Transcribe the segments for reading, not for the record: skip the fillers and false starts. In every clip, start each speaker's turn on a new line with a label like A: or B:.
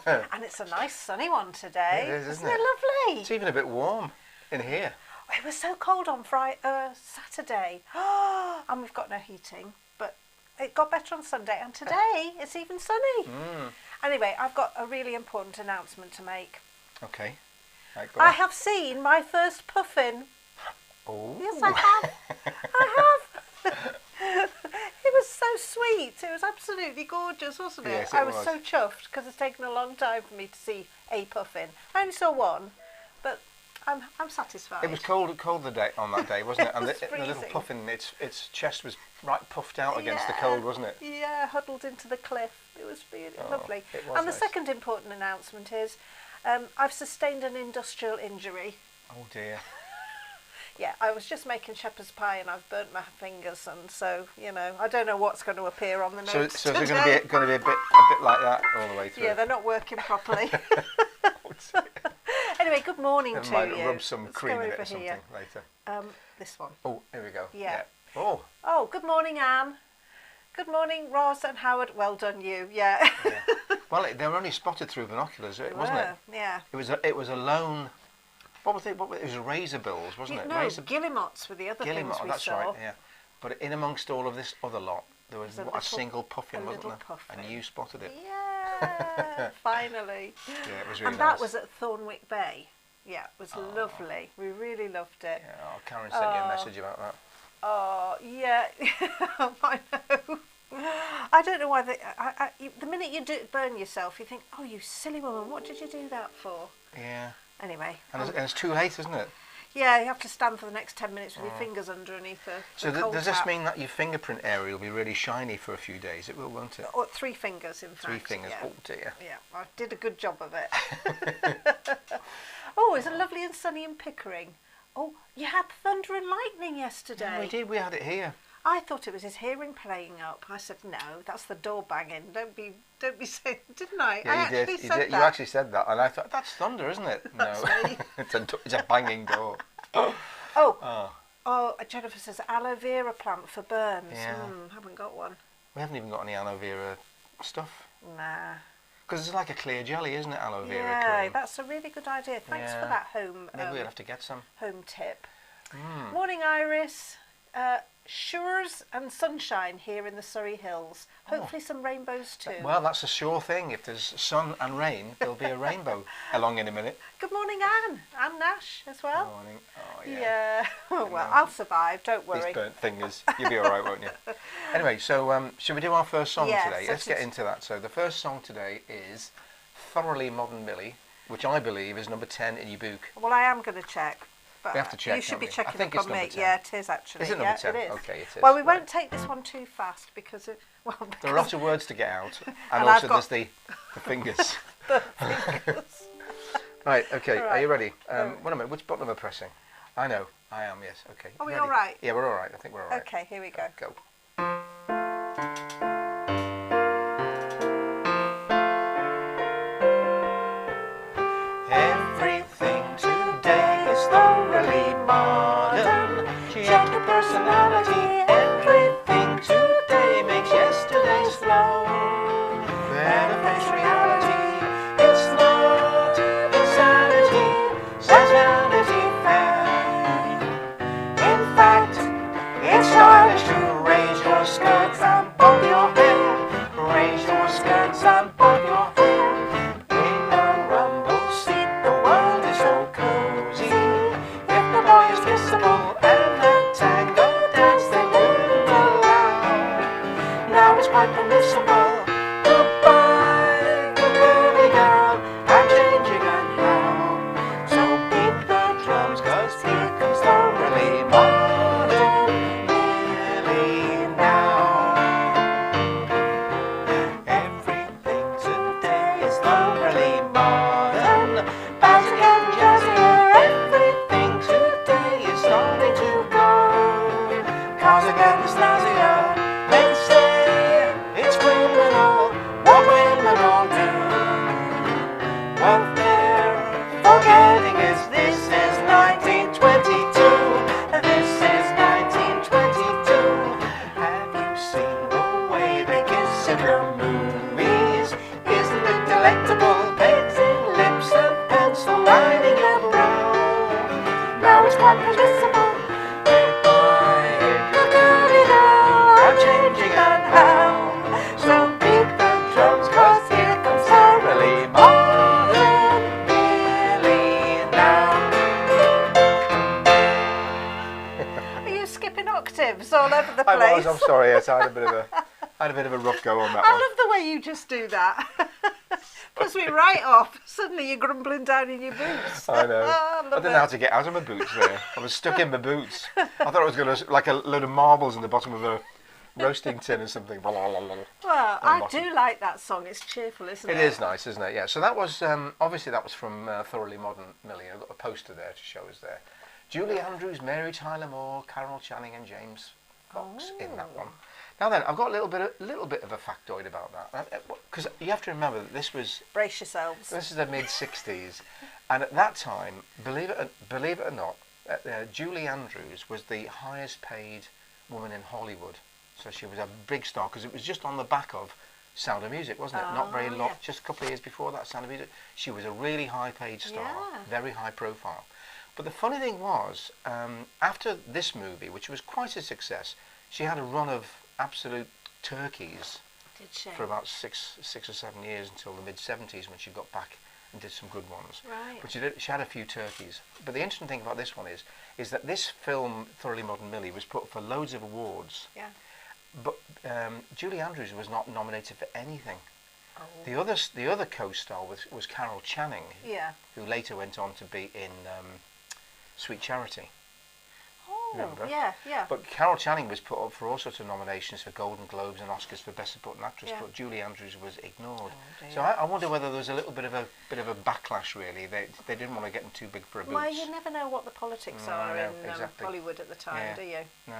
A: And it's a nice sunny one today.
B: It is,
A: isn't it lovely?
B: It's even a bit warm in here.
A: It was so cold on Saturday. And we've got no heating, but it got better on Sunday, and today it's even sunny. Anyway, I've got a really important announcement to make.
B: Okay. Right,
A: I have seen my first puffin.
B: Oh.
A: Yes, I have. I have. It was so sweet. It was absolutely gorgeous, wasn't it?
B: Yes,
A: I was so chuffed because it's taken a long time for me to see a puffin. I only saw one, but I'm satisfied.
B: It was cold the day on that day, wasn't it? And
A: was
B: the little
A: freezing.
B: puffin, its chest was right puffed out against the cold, wasn't it?
A: Yeah, huddled into the cliff. It was really lovely.
B: It was
A: And the
B: nice.
A: second important announcement is I've sustained an industrial injury.
B: Oh dear.
A: Yeah, I was just making shepherd's pie and I've burnt my fingers, and so I don't know what's going to appear on the notes.
B: So is it
A: today.
B: going to be a bit like that all the way through?
A: Yeah, they're not working properly.
B: Oh, dear.
A: Anyway, good morning
B: Never
A: to
B: mind,
A: you.
B: rub some
A: Let's
B: cream
A: go
B: in it
A: over
B: or something
A: here.
B: later.
A: This one.
B: Oh, here we go.
A: Yeah.
B: Oh.
A: Oh, good morning, Anne. Good morning, Ross and Howard. Well done, you. Yeah.
B: Well, they were only spotted through binoculars, wasn't it?
A: Yeah.
B: It was a lone. What was it? It was razorbills, wasn't it?
A: No, guillemots were the other things we
B: that's
A: saw.
B: right. Yeah. But in amongst all of this other lot, there was
A: There's
B: a single puffin, wasn't there?
A: puffin.
B: And you spotted it.
A: Yeah, finally.
B: Yeah, it was really
A: and
B: nice.
A: that was at Thornwick Bay. Yeah, it was lovely. We really loved it.
B: Yeah, Karen sent you a message about that.
A: Oh, yeah. I know. I don't know why the minute you burn yourself, you think, oh, you silly woman, what did you do that for?
B: Yeah.
A: Anyway.
B: And it's too late, isn't it?
A: Yeah, you have to stand for the next 10 minutes with your fingers underneath the
B: So
A: coal
B: does this
A: tap.
B: mean that your fingerprint area will be really shiny for a few days? It will, won't it?
A: Or 3 fingers, in fact.
B: 3 fingers.
A: Yeah.
B: Oh dear.
A: Yeah, I did a good job of it. Oh, it's lovely and sunny in Pickering. Oh, you had thunder and lightning yesterday.
B: Yeah, we did. We had it here.
A: I thought it was his hearing playing up. I said, no, that's the door banging. Don't be saying, didn't I?
B: Yeah,
A: I
B: you
A: actually
B: did.
A: said that.
B: You actually said that, and I thought that's thunder, isn't it?
A: That's
B: No,
A: me.
B: it's a banging door.
A: Oh, Jennifer says aloe vera plant for burns.
B: Yeah.
A: Haven't got one.
B: We haven't even got any aloe vera stuff.
A: Nah.
B: Because it's like a clear jelly, isn't it? Aloe vera
A: Yeah,
B: cream.
A: that's a really good idea. Thanks for that home.
B: Maybe we'll have to get some.
A: Home tip. Morning, Iris. Shores and sunshine here in the Surrey Hills. Hopefully some rainbows too.
B: Well, that's a sure thing. If there's sun and rain, there'll be a rainbow along in a minute.
A: Good morning, Anne. Anne Nash as well.
B: Good morning. Oh, yeah.
A: Yeah. Well, I'll survive. Don't worry.
B: These burnt fingers. You'll be all right, won't you? Anyway, so should we do our first song
A: Yes,
B: today? Let's get into that. So the first song today is Thoroughly Modern Millie, which I believe is number 10 in your book.
A: Well, I am going to check. But
B: We have to check,
A: you should
B: don't
A: be
B: we? I
A: checking
B: think
A: up
B: it's
A: on me.
B: number 10.
A: Yeah, it is actually.
B: Is it number 10?
A: It is.
B: Okay, it is.
A: Well, we
B: Right.
A: won't take this one too fast because
B: There are lots of words to get out, and
A: And
B: also
A: I've got-
B: there's the fingers.
A: the fingers.
B: Right, okay,
A: All
B: are you
A: right.
B: ready? Wait a minute, which button am I pressing? I know, I am, yes, okay.
A: Are we
B: Ready?
A: all right?
B: Yeah, we're all right, I think we're all right.
A: Okay, here we go.
B: Go. Everything today is thoroughly modern. Check your personality. Everything today makes yesterday slow. Better face reality. It's not insanity, says Vanity Fair. In fact, it's stylish to raise your skirts and bob your hair. Raise your skirts and bob your hair. In a rumble seat, the world is so cozy. If the boy is kissable and the tango dance they wouldn't allow. Now it's quite permissible. Goodbye, good girly girl, I'm changing anyhow. So beat the drums, 'cause here comes thoroughly modern Millie now. Everything today is thoroughly modern. Bouncing and jazzier, everything today is starting to go. Cars are getting snazzier, they say it's criminal what women all do. What they're forgetting is this is 1922. This is 1922. Have you seen the way they kiss in the movies? Isn't it delectable?
A: the place.
B: I'm sorry. Yes, I had a bit of a rough go on that
A: I
B: one.
A: love the way you just do that. Puts me right off. Suddenly you're grumbling down in your boots.
B: I know.
A: I
B: I didn't know how to get out of my boots there. I was stuck in my boots. I thought I was going to, like a load of marbles in the bottom of a roasting tin or something.
A: Well, I do like that song. It's cheerful, isn't it?
B: It is nice, isn't it? Yeah. So that was, obviously that was from Thoroughly Modern Millie. I've got a poster there to show us there. Julie Andrews, Mary Tyler Moore, Carol Channing and James Fox in that one. Now then, I've got a little bit of a factoid about that, because you have to remember that this was...
A: Brace yourselves.
B: This is the mid-60s, and at that time, believe it or not, Julie Andrews was the highest paid woman in Hollywood. So she was a big star, because it was just on the back of Sound of Music, wasn't it? Not very long, just a couple of years before that, Sound of Music. She was a really high paid star, very high profile. But the funny thing was, after this movie, which was quite a success, she had a run of absolute turkeys.
A: Did she?
B: For about six or 7 years until the mid-70s, when she got back and did some good ones.
A: Right.
B: But she had a few turkeys. But the interesting thing about this one is that this film, Thoroughly Modern Millie, was put up for loads of awards.
A: Yeah.
B: But Julie Andrews was not nominated for anything.
A: Oh.
B: The other co-star was Carol Channing, who later went on to be in Sweet Charity.
A: Oh,
B: Remember?
A: yeah.
B: But Carol Channing was put up for all sorts of nominations for Golden Globes and Oscars for Best Supporting Actress, but Julie Andrews was ignored. So I wonder whether there was a little bit of a backlash. Really, they didn't want to get them too big for a boots.
A: Well, you never know what the politics are in Hollywood at the time, do you?
B: No.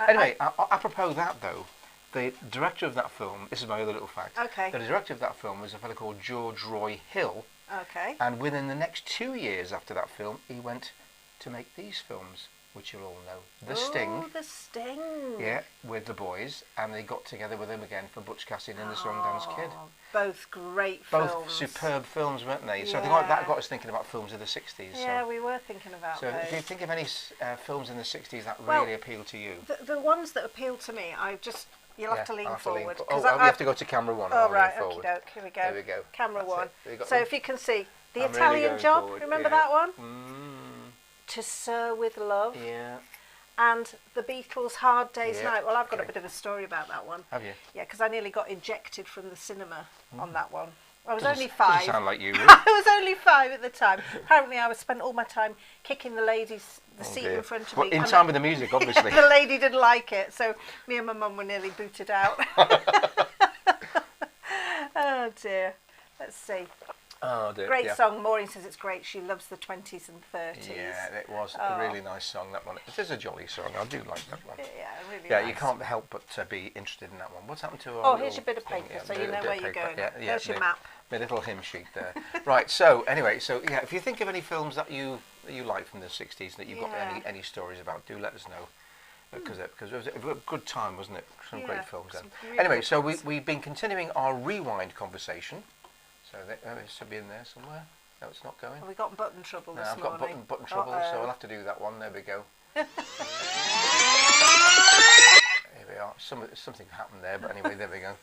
B: Anyway, apropos that though, the director of that film. This is my other little fact.
A: Okay.
B: The director of that film was a fellow called George Roy Hill.
A: Okay.
B: And within the next 2 years after that film, he went to make these films, which you'll all know. The Sting.
A: The Sting.
B: Yeah, with the boys, and they got together with him again for Butch Cassidy and the Sundance Kid.
A: Both great films.
B: Both superb films, weren't they? So that got us thinking about films of the 60s.
A: Yeah, we were thinking about those.
B: So do you think of any films in the 60s that really appeal to you?
A: The ones that appeal to me, you'll have to lean forward.
B: We have to go to camera one.
A: Oh, right, okie doke. Here we go.
B: There we go.
A: Camera
B: That's
A: one. So if you can see, The Italian Job, remember that one? To Sir with Love.
B: Yeah.
A: And the Beatles' Hard Day's Night. Well, I've got a bit of a story about that one.
B: Have you?
A: Yeah, because I nearly got ejected from the cinema on that one. I was only 5.
B: Doesn't sound like you. Really.
A: I was only 5 at the time. Apparently, I spent all my time kicking the seat in front of me.
B: Well, in time with the music, obviously.
A: The lady didn't like it, so me and my mum were nearly booted out. Oh dear. Let's see.
B: Oh dear.
A: Great song. Maureen says it's great. She loves the 20s and 30s.
B: Yeah, it was a really nice song, that one. It is a jolly song. I do like that one.
A: Yeah, really
B: Yeah,
A: nice.
B: you can't help but be interested in that one. What's happened to our
A: here's your bit of paper,
B: thing?
A: so you know where you're going. There's your
B: my,
A: map.
B: My little hymn sheet there. Right, so anyway, if you think of any films that you like from the 60s that you've got any stories about, do let us know. Because it was a good time, wasn't it? Some great films then.
A: Really
B: anyway, so we've been continuing our rewind conversation. So it should be in there somewhere. No, it's not going.
A: Well, we got button trouble this
B: morning. I've got button trouble, so I'll have to do that one. There we go. Here we are. Something happened there, but anyway, there we go.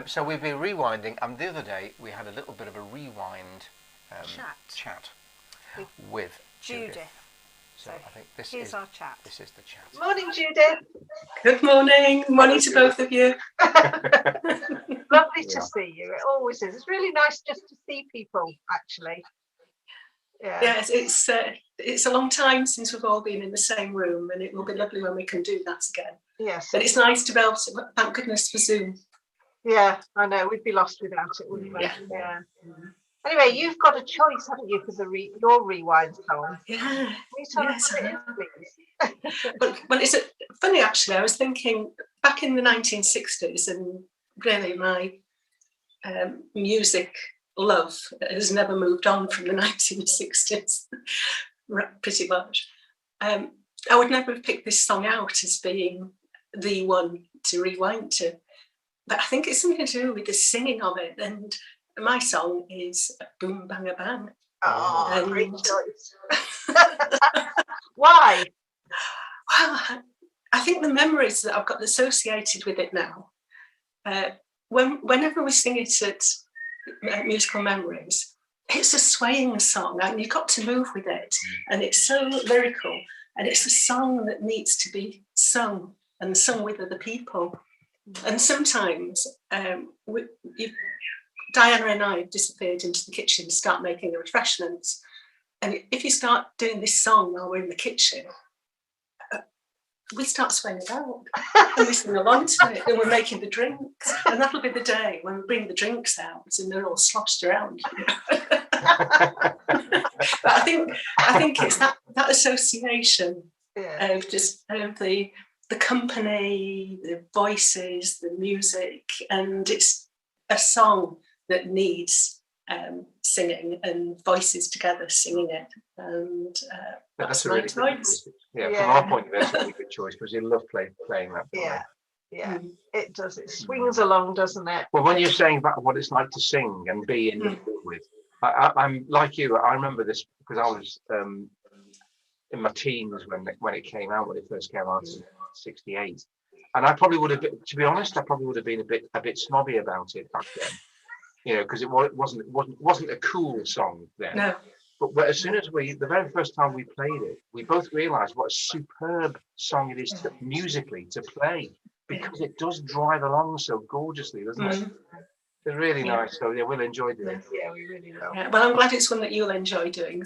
B: So we've been rewinding, and the other day we had a little bit of a rewind chat with Judith. So I think
A: here's our chat.
B: This is the chat.
C: Morning, Judith.
D: Good morning. Morning to both of you.
C: Lovely to see you. It always is. It's really nice just to see people, actually. Yeah.
D: Yes, it's a long time since we've all been in the same room, and it will be lovely when we can do that again.
C: Yes.
D: But it's nice to be able to, thank goodness for Zoom.
C: Yeah, I know. We'd be lost without it, wouldn't we? Yeah. Anyway, you've got a choice, haven't you, for your rewind song?
D: Yeah.
C: Yes, please.
D: Well, it's funny actually. I was thinking back in the 1960s, and really my music love has never moved on from the 1960s, pretty much. I would never have picked this song out as being the one to rewind to, but I think it's something to do with the singing of it. And my song is Boom Bang a Bang.
C: Oh, great choice. Why?
D: Well, I think the memories that I've got associated with it now, whenever we sing it at Musical Memories, it's a swaying song and you've got to move with it, and it's so lyrical, and it's a song that needs to be sung and sung with other people. And sometimes Diana and I have disappeared into the kitchen to start making the refreshments. And if you start doing this song while we're in the kitchen, we start swaying about and we sing along to it, and we're making the drinks. And that'll be the day when we bring the drinks out and they're all sloshed around. But I think it's that association of just the company, the voices, the music, and it's a song that needs singing and voices together singing it. And that's a really good choice.
E: From our point of view, it's a really good choice because you love playing that.
C: It does. It swings along, doesn't it?
E: Well, when you're saying about what it's like to sing and be in with, I'm like you. I remember this because I was in my teens when it came out, when it first came out in '68, and I probably would have been, to be honest, I probably would have been a bit snobby about it back then, because it wasn't a cool song then.
D: No.
E: But as soon as the very first time we played it, we both realised what a superb song it is musically to play, because it does drive along so gorgeously, doesn't it? It's really nice. So we'll enjoy doing it.
C: Yeah, we really will.
D: Yeah, well, I'm glad it's one that you'll enjoy doing.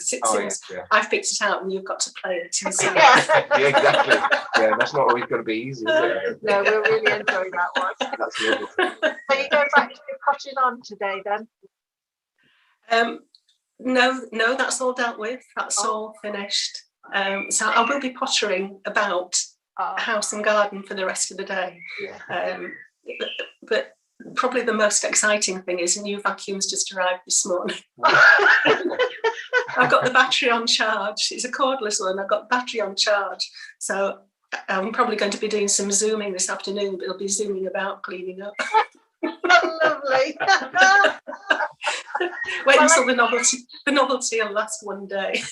D: I've picked it out and you've got to play it.
E: Yeah, exactly. Yeah, that's not always going to be easy, is it?
C: No, we'll really enjoy that one.
E: That's lovely.
C: So you go back to Cotton On today then?
D: No, that's all dealt with. That's all finished. So I will be pottering about house and garden for the rest of the day. But probably the most exciting thing is a new vacuum's just arrived this morning. I've got the battery on charge. It's a cordless one. I've got the battery on charge. So I'm probably going to be doing some zooming this afternoon, but it'll be zooming about cleaning up.
C: Lovely.
D: Wait until the novelty will last one day.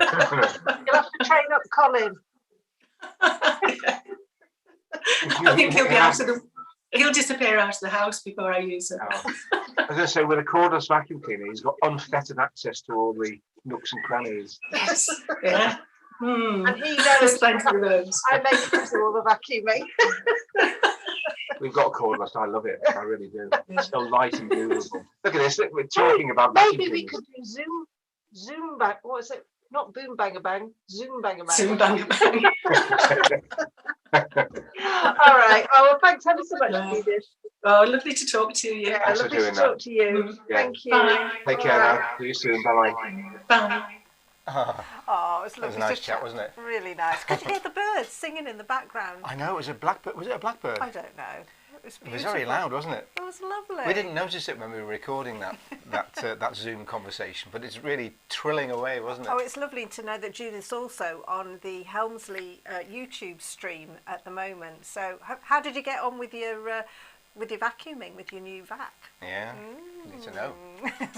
C: You'll have to train up Colin.
D: I think he'll disappear out of the house before I use it.
E: As I say, with a cordless vacuum cleaner, he's got unfettered access to all the nooks and crannies.
D: Yes. Yeah.
C: And he knows
D: plenty of those.
C: I make him do all the vacuuming.
E: We've got a cordless. I love it. I really do. It's so light and beautiful. Look at this. We're talking about
C: maybe we could do Zoom bang. What is it? Not boom banger bang. Zoom banger bang.
D: Zoom banger bang.
C: All right. Oh, well, thanks ever so much, Edith.
D: Oh, lovely to talk to you.
C: Yeah, lovely to talk to you. Thank you.
D: Bye.
E: Take care now. See you soon. Bye-bye.
D: Bye.
A: Oh, it was lovely.
B: That was a nice chat, wasn't it?
A: Really nice. Could you hear the birds singing in the background?
B: I know, it was a blackbird. Was it a blackbird?
A: I don't know. It was beautiful.
B: It was very loud, wasn't it?
A: It was lovely.
B: We didn't notice it when we were recording that Zoom conversation, but it's really trilling away, wasn't it?
A: Oh, it's lovely to know that Judith's also on the Helmsley YouTube stream at the moment. So, how did you get on with your vacuuming, with your new vac?
B: Yeah, need to know.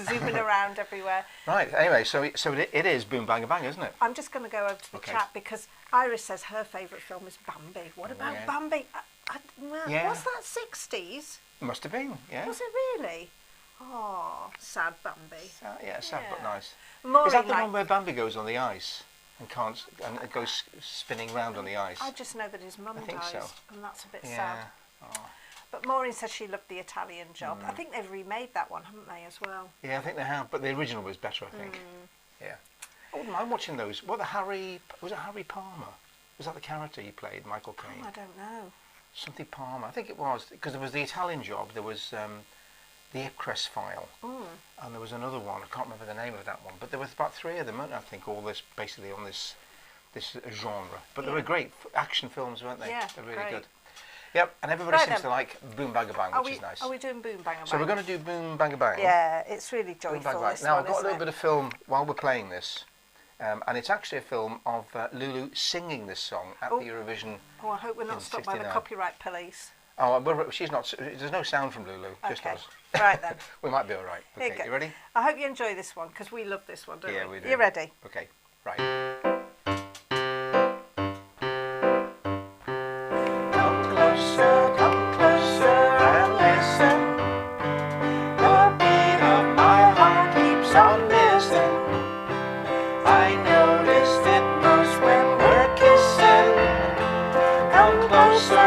A: Zooming around everywhere.
B: Right. Anyway, so it is Boom Bang Bang, isn't it?
A: I'm just going to go over to the chat because Iris says her favourite film is Bambi. What about Bambi? Was that 60s?
B: Must have been. Yeah.
A: Was it really? Oh, sad Bambi.
B: Sad but nice.
A: Maureen,
B: is that the one where Bambi goes on the ice and it goes spinning round on the ice?
A: I just know that his mum dies,
B: so.
A: and that's a bit sad. Oh. But Maureen says she loved the Italian Job. I think they've remade that one, haven't they, as well?
B: Yeah, I think they have, but the original was better, I think. Yeah. I wouldn't mind watching those. Was it Harry Palmer? Was that the character he played, Michael Caine?
A: I don't know.
B: Something Palmer. I think it was, because there was the Italian Job, there was the Ipcress File, and there was another one. I can't remember the name of that one, but there was about 3 of them, I think, all this basically on this genre. But they were great action films, weren't they?
A: Yeah,
B: they're really
A: great.
B: good. Yep, and everybody seems to like Boom Bang Bang, which is nice.
A: Are we doing Boom Bang Bang?
B: So we're going to do Boom Bang Bang.
A: Yeah, it's really joyful.
B: Boom Bang Bang. Now, I've got a little bit of film while we're playing this, and it's actually a film of Lulu singing this song at the Eurovision.
A: Oh, I hope we're not stopped by the copyright police.
B: Oh, she's not. There's no sound from Lulu, just us.
A: Right then.
B: We might be all right. Okay, you ready?
A: I hope you enjoy this one, because we love this one, don't we?
B: Yeah, we do.
A: You ready?
B: Okay, right. Come closer and listen. The beat of my heart keeps on missing. I noticed it most when we're kissing. Come closer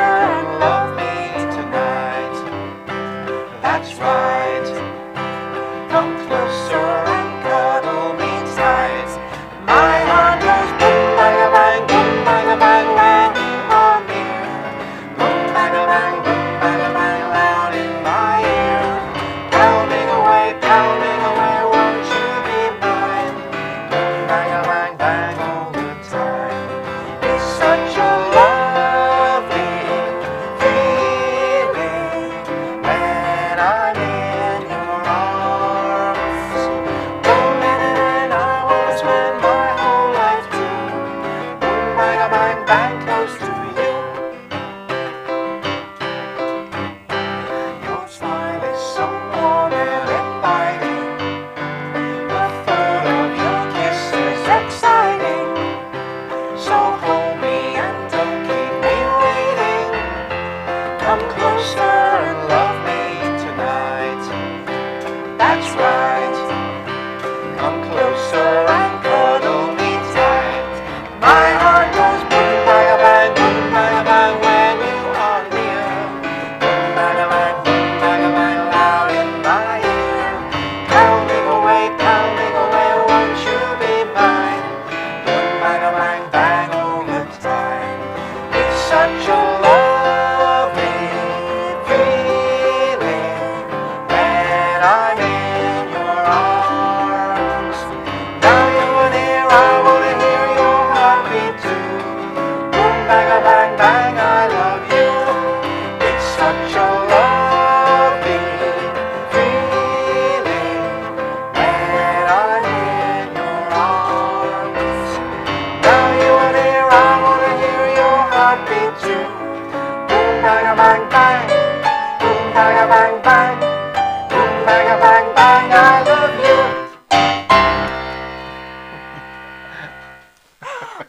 B: bang, boom, bang, bang, loud in my ear. Pounding away, won't you be mine? Boom, bang, bang, bang all the time. It's such a lovely feeling when I'm in your arms. Boom, and I want to spend my whole life too. Boom, bang, bang, bang, close to you. Your smile is so warm and inviting. The thought of your kiss is exciting. So hold me and don't keep me waiting. Come closer and love me tonight. That's right. Come closer and cuddle me tight. My heart goes boom, bang, bang, boom, bang, bang when you are near. Boom, bang, bang, loud in my ear. Pounding away, won't you be mine? Boom, bang, bang all the time. It's such a lovely feeling when I'm in your arms. Now you are near, I wanna hear your heartbeat too. Boom, bang, bang, I love you. It's such a lovely feeling when I'm in your arms. Now you are near, I wanna hear your heartbeat too. Boom, bang, bang, bang. Boom, bang, bang, bang. Boom, bang, bang, bang, I love you.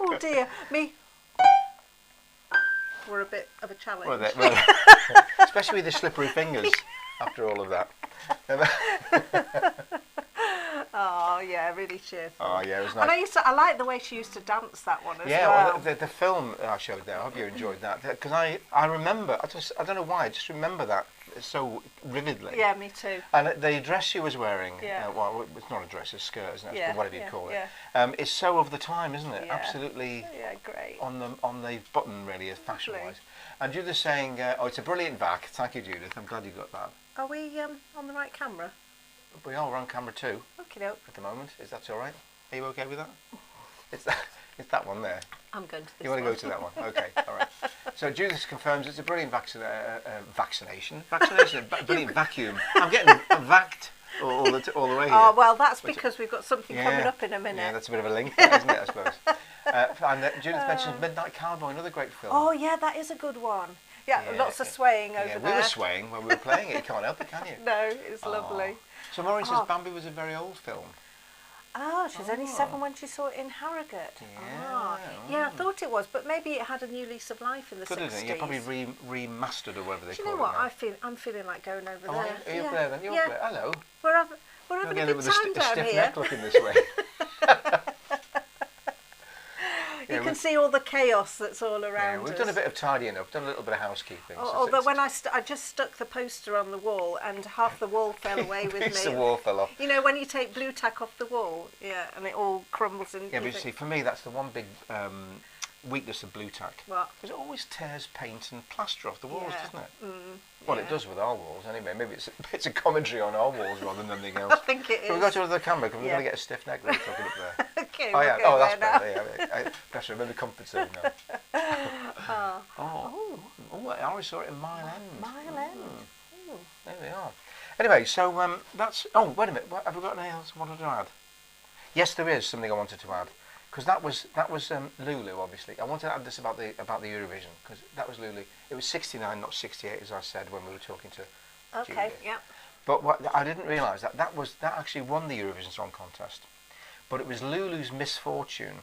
A: Oh dear, me. We're a bit of a challenge.
B: Well, especially with the slippery fingers after all of that.
A: Oh yeah, really cheerful.
B: Oh yeah, it was
A: And
B: nice.
A: I like the way she used to dance that one as
B: Yeah,
A: well.
B: well, the film I showed there, I hope you enjoyed that. Because I remember, I don't know why, I just remember that so vividly.
A: Yeah, me too.
B: And the dress she was wearing,
A: Yeah.
B: well, it's not a dress, it's a skirt, isn't it?
A: Yeah,
B: Whatever you
A: yeah,
B: call it.
A: yeah.
B: It's so of the time, isn't it?
A: Yeah.
B: Absolutely
A: Yeah, great.
B: on the button, really, fashion-wise.
A: Lovely.
B: And Judith saying, oh, it's a brilliant vac. Thank you, Judith. I'm glad you got that.
A: Are we on the right camera?
B: We are on camera too
A: Okay, no,
B: at the moment. Is that all right? Are you okay with that? It's that one there.
A: I'm going to this
B: You want to
A: one.
B: go to that one? Okay, all right. So Judith confirms it's a brilliant vaccination. Vaccination, brilliant vacuum. I'm getting vacced all the way here.
A: Oh, well, that's because we've got something coming
B: Yeah.
A: up in a minute.
B: Yeah, that's a bit of a link there, isn't it, I suppose? And Judith mentions Midnight Cowboy, another great film.
A: Oh, yeah, that is a good one. Yeah,
B: Yeah,
A: lots of swaying over
B: yeah,
A: there.
B: we were swaying when we were playing it. You can't help it, can you?
A: No, it's lovely.
B: So Maureen says
A: Oh.
B: Bambi was a very old film.
A: Oh, she was only 7 when she saw it in Harrogate.
B: Yeah.
A: Yeah, I thought it was, but maybe it had a new lease of life in the
B: Good,
A: 60s.
B: isn't it? Yeah, probably remastered or whatever they
A: Do you
B: call
A: know what?
B: it now.
A: I'm feeling like going over
B: Oh,
A: there.
B: are you up there then? You're up there. Hello.
A: We're having
B: You're
A: a
B: getting
A: good
B: with
A: time
B: a
A: down
B: stiff
A: here.
B: neck looking this way.
A: You can see all the chaos that's all
B: Yeah,
A: around
B: we've
A: us.
B: done a bit of tidying up, done a little bit of housekeeping.
A: Although when I just stuck the poster on the wall and half the wall fell away with
B: piece
A: me.
B: of wall fell off.
A: You know when you take blue tack off the wall, yeah, and it all crumbles and.
B: Yeah, but you see, for me, that's the one big weakness of blue tack.
A: What?
B: Because it always tears paint and plaster off the walls,
A: Yeah.
B: doesn't it?
A: yeah.
B: Well, it does with our walls anyway. Maybe it's a commentary on our walls rather than anything else.
A: I think it is.
B: So we've got to the camera because we're
A: Yeah.
B: going to get a stiff neck really talking up there.
A: Okay,
B: Oh,
A: we'll
B: yeah.
A: go
B: Oh, that's
A: there now.
B: better. Yeah, better. Maybe comfort zone now. Oh, I always saw it in Mile End.
A: Mile End.
B: There we are. Anyway, so that's... Oh, wait a minute. Have we got anything else I wanted to add? Yes, there is something I wanted to add. Because that was Lulu, obviously. I wanted to add this about the Eurovision, because that was Lulu. It was 69, not 68, as I said when we were talking to
A: Okay,
B: Julie.
A: yeah.
B: But what I didn't realise that actually won the Eurovision Song Contest. But it was Lulu's misfortune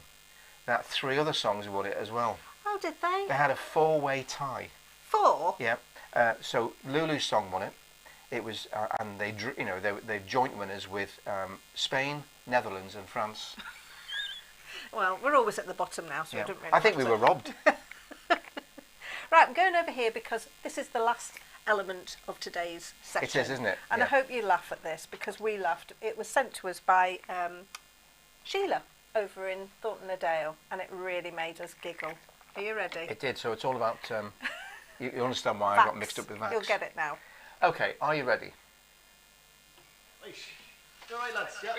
B: that 3 other songs won it as well.
A: Oh, did they?
B: They had a 4-way tie.
A: 4?
B: Yeah. So Lulu's song won it. It was, and they're joint winners with Spain, Netherlands, and France.
A: Well, we're always at the bottom now, so
B: Yeah.
A: I don't really
B: I think
A: have
B: we
A: to-
B: were robbed.
A: Right, I'm going over here because this is the last element of today's session.
B: It is, isn't it?
A: And
B: Yeah.
A: I hope you laugh at this because we laughed. It was sent to us by Sheila over in Thornton-le-Dale, and it really made us giggle. Are you ready?
B: It did. So it's all about
E: You understand why I got
A: Vax.
E: mixed up with Vax?
A: You'll get it now.
E: Okay, are you ready?
B: All right, lads. Yeah.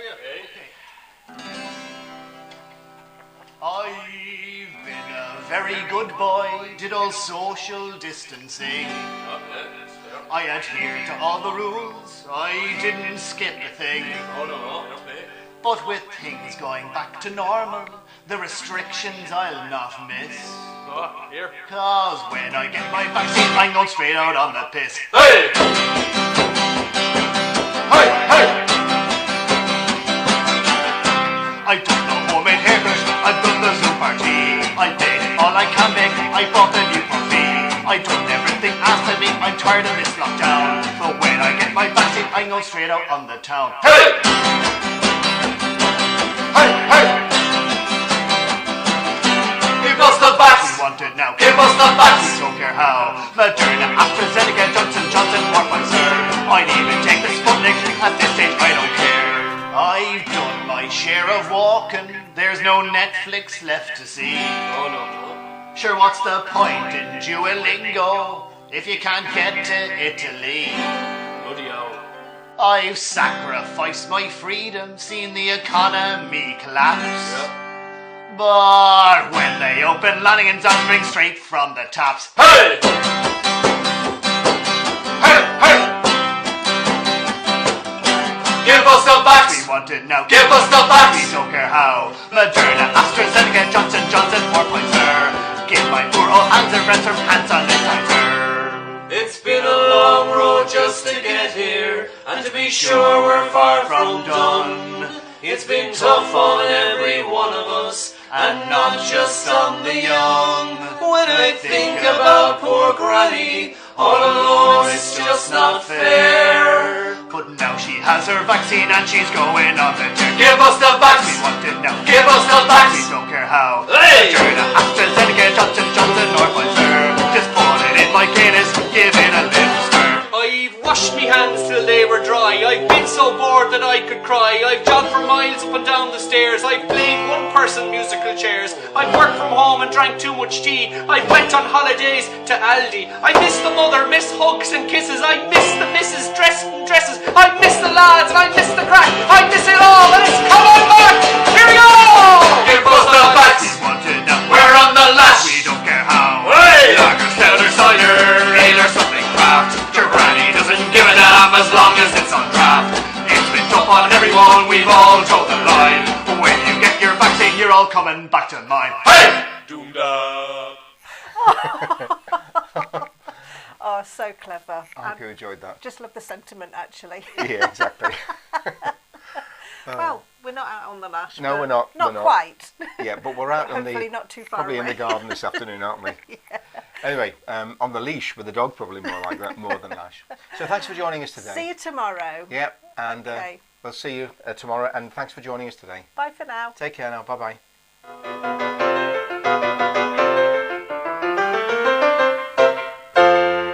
B: Okay. I've been a very good boy, did all social distancing. I adhered to all the rules, I didn't skip a thing.
F: Oh no,
B: But with things going back to normal, the restrictions I'll not miss.
F: oh, here.
B: Cause when I get my vaccine, I'm going straight out on the piss.
F: Hey!
B: Hey, hey! I've done the homemade hairbrush, I've done the Zoom party. I did all I can make, I bought the new puppy. I've done everything asked of me, I'm tired of this lockdown. But when I get my vaccine, I'm going straight out on the town.
F: Hey!
B: Hey, hey!
F: Give us the vax!
B: We want it now.
F: Give us the vax!
B: We don't care how. Moderna, AstraZeneca, Johnson, or Pfizer. I'd even take the Sputnik. At this stage, I don't care. I've done my share of walking. There's no Netflix left to see.
F: Oh no.
B: Sure, what's the point in Duolingo if you can't get to Italy?
F: Bloody hell.
B: I've sacrificed my freedom, seen the economy collapse.
F: Yeah.
B: But when they open Lanningham's, I'll drink straight from the taps.
F: Hey!
B: Hey, hey!
F: Give us the vax!
B: We want it now.
F: Give us the vax!
B: We don't care how. Moderna, AstraZeneca, Johnson, or Pfizer. Give my poor old hands a rest from hand sanitizer.
F: It's been a long road just to get here, and to be sure we're far from done. It's been tough on every one of us, and not just on the young. When I think about poor Granny, all alone it's just not fair.
B: But now she has her vaccine and she's going on the tear.
F: Give us the vax!
B: We want it now.
F: Give us the
B: We
F: vax!
B: don't care how.
F: Hey!
B: Moderna, AstraZeneca, Johnson, or Pfizer. Just put it in my Guinness, give it a little stir.
G: I've washed me hands till they were dry. I've been so bored that I could cry. I've jogged for miles up and down the stairs. I've played one-person musical chairs. I've worked from home and drank too much tea. I went on holidays to Aldi. I miss the mother, miss hugs and kisses. I miss the missus dressed in dresses. I miss the lads and I miss the crack. I miss it all and it's coming back. Here we go!
F: Give us the vax!
B: We want it now.
F: We're on the lash!
B: We don't care how.
F: Hey!
B: Lager, stout or cider, ale or something craft. Your granny doesn't give a damn as long as it's on draft. It's been tough on everyone, we've all told the line. But when you get your vaccine, you're all coming back to mine.
F: Hey! Doom-da!
A: Oh, so clever.
E: I hope you enjoyed that.
A: Just love the sentiment, actually.
E: Yeah, exactly.
A: Well, we're not out on the lash.
E: No,
A: but
E: we're not.
A: Not
E: We're not.
A: quite.
E: Yeah, but we're out on
A: Hopefully
E: the
A: not too far
E: probably in
A: away.
E: the garden this afternoon, aren't we?
A: Yeah.
E: Anyway, on the leash with the dog, probably more like that, more than lash. So thanks for joining us today.
A: See you tomorrow.
E: Yep, and
A: Okay.
E: we'll see you tomorrow. And thanks for joining us today.
A: Bye for now.
E: Take care now. Bye bye.